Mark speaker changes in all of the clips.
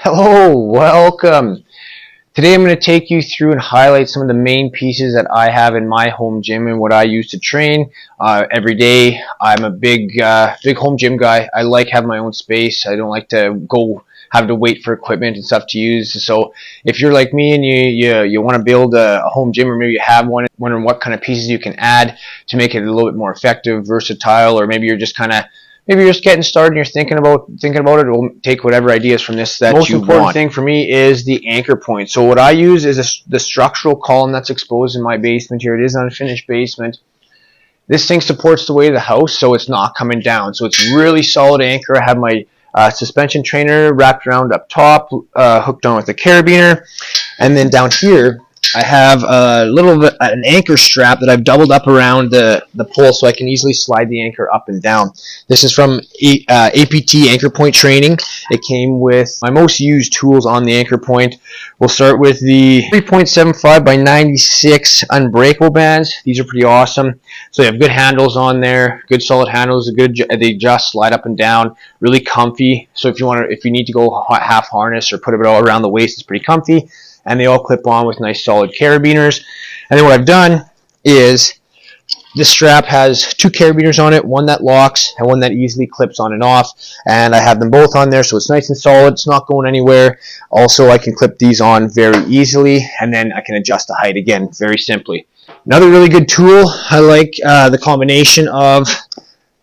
Speaker 1: Hello, welcome. Today I'm going to take you through and highlight some of the main pieces that I have in my home gym and what I use to train every day. I'm a big home gym guy. I like having my own space. I don't like to have to wait for equipment and stuff to use. So if you're like me and you want to build a home gym, or maybe you have one, wondering what kind of pieces you can add to make it a little bit more effective, versatile, or maybe you're just getting started and you're thinking about it. We'll take whatever ideas from this that you want. Most important thing for me is the anchor point. So what I use is the structural column that's exposed in my basement here. It is an unfinished basement. This thing supports the weight of the house, so it's not coming down. So it's really solid anchor. I have my suspension trainer wrapped around up top, hooked on with a carabiner, and then down here I have an anchor strap that I've doubled up around the pole so I can easily slide the anchor up and down. This is from APT Anchor Point Training. It came with my most used tools on the anchor point. We'll start with the 3.75 by 96 unbreakable bands. These are pretty awesome. So they have good handles on there, good solid handles. They just slide up and down, really comfy. So if you need to go half harness or put it all around the waist, it's pretty comfy. And they all clip on with nice solid carabiners. And then what I've done is this strap has two carabiners on it, one that locks and one that easily clips on and off. And I have them both on there, so it's nice and solid. It's not going anywhere. Also, I can clip these on very easily, and then I can adjust the height again very simply. Another really good tool, I like the combination of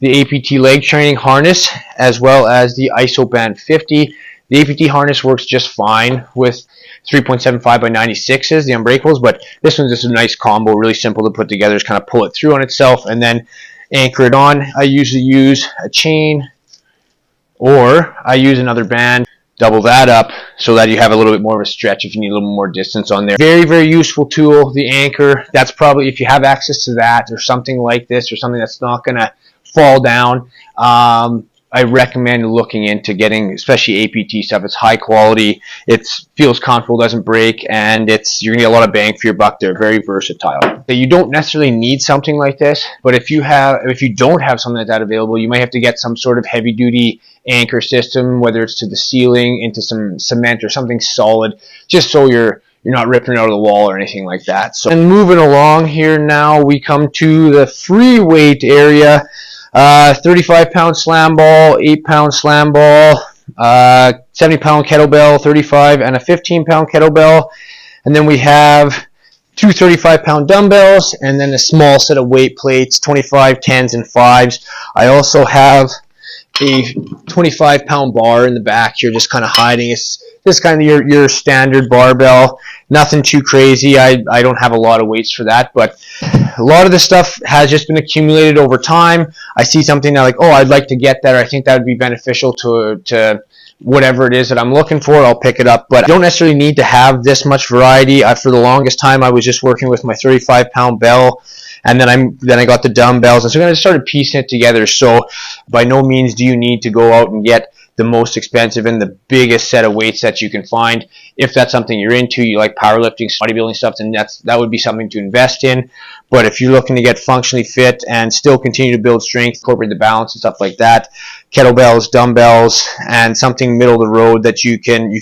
Speaker 1: the APT leg training harness as well as the ISOBand 50. The APT harness works just fine with 3.75 by 96s, the unbreakables, but this one's just a nice combo, really simple to put together. Just kind of pull it through on itself and then anchor it on. I usually use a chain, or I use another band, double that up so that you have a little bit more of a stretch if you need a little more distance on there. Very, very useful tool, the anchor. That's probably, if you have access to that or something like this, or something that's not going to fall down, I recommend looking into getting, especially APT stuff. It's high quality, it feels comfortable, doesn't break, and you're gonna get a lot of bang for your buck. They're very versatile. You don't necessarily need something like this, but if you don't have something like that available, you might have to get some sort of heavy duty anchor system, whether it's to the ceiling, into some cement or something solid, just so you're not ripping it out of the wall or anything like that. So, and moving along here now, we come to the free weight area. 35-pound slam ball, 8-pound slam ball, 70-pound kettlebell, 35, and a 15-pound kettlebell. And then we have two 35-pound dumbbells, and then a small set of weight plates, 25, 10s, and 5s. I also have a 25-pound bar in the back here, just kind of hiding. It's just kind of your standard barbell. Nothing too crazy. I don't have a lot of weights for that, but a lot of this stuff has just been accumulated over time. I see something that, like, oh, I'd like to get that. I think that would be beneficial to whatever it is that I'm looking for. I'll pick it up, but I don't necessarily need to have this much variety. For the longest time, I was just working with my 35-pound bell, and then I got the dumbbells, and so I just started piecing it together. So by no means do you need to go out and get the most expensive and the biggest set of weights that you can find. If that's something you're into, you like powerlifting, bodybuilding stuff, then that would be something to invest in. But if you're looking to get functionally fit and still continue to build strength, incorporate the balance and stuff like that, kettlebells, dumbbells, and something middle of the road that you can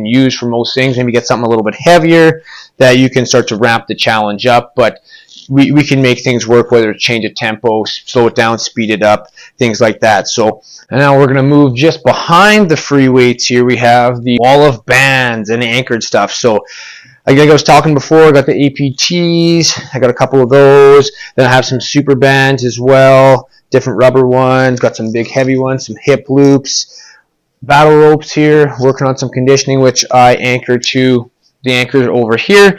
Speaker 1: use for most things. Maybe get something a little bit heavier that you can start to ramp the challenge up. But we can make things work, whether it's change a tempo, slow it down, speed it up, things like that. So, and now we're going to move just behind the free weights here. We have the wall of bands and anchored stuff. So, like I was talking before, I got the APTs, I got a couple of those. Then I have some super bands as well, different rubber ones, got some big heavy ones, some hip loops, battle ropes here, working on some conditioning, which I anchor to the anchors over here.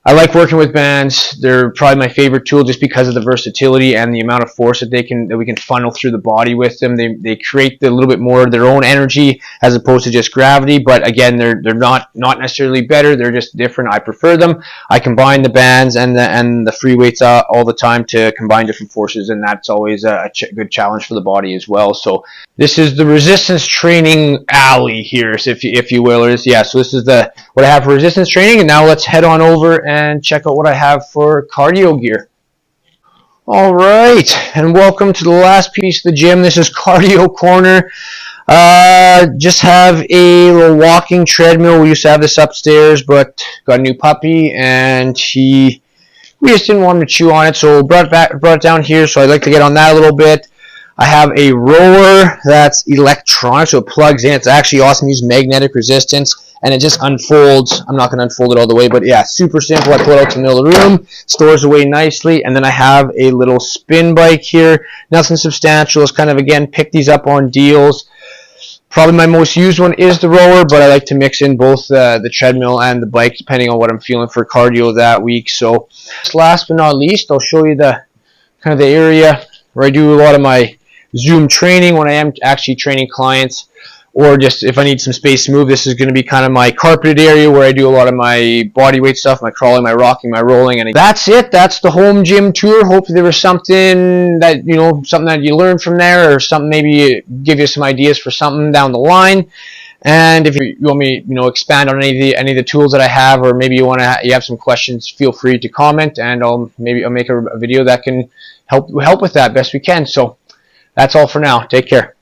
Speaker 1: I like working with bands. They're probably my favorite tool just because of the versatility and the amount of force that we can funnel through the body with them. They create a little bit more of their own energy as opposed to just gravity. But again, they're not necessarily better. They're just different. I prefer them. I combine the bands and the free weights all the time to combine different forces, and that's always a good challenge for the body as well. So this is the resistance training alley here, so if you will. So this is what I have for resistance training, and now let's head on over and check out what I have for cardio gear. All right, and welcome to the last piece of the gym. This is Cardio Corner. Just have a little walking treadmill. We used to have this upstairs, but got a new puppy, and we just didn't want him to chew on it, so brought it down here. So I'd like to get on that a little bit. I have a rower that's electronic, so it plugs in. It's actually awesome. It uses magnetic resistance, and it just unfolds. I'm not going to unfold it all the way, but yeah, super simple. I pull it out to the middle of the room, stores away nicely, and then I have a little spin bike here. Nothing substantial. It's kind of, again, pick these up on deals. Probably my most used one is the rower, but I like to mix in both the treadmill and the bike depending on what I'm feeling for cardio that week. So last but not least, I'll show you the kind of the area where I do a lot of my Zoom training when I am actually training clients, or just if I need some space to move. This is going to be kind of my carpeted area where I do a lot of my body weight stuff, my crawling, my rocking, my rolling, and that's it. That's the home gym tour. Hopefully there was something that you learned from there, or something maybe give you some ideas for something down the line. And if you want me, expand on any of the tools that I have, or maybe you have some questions, feel free to comment, and I'll make a video that can help with that best we can. So that's all for now. Take care.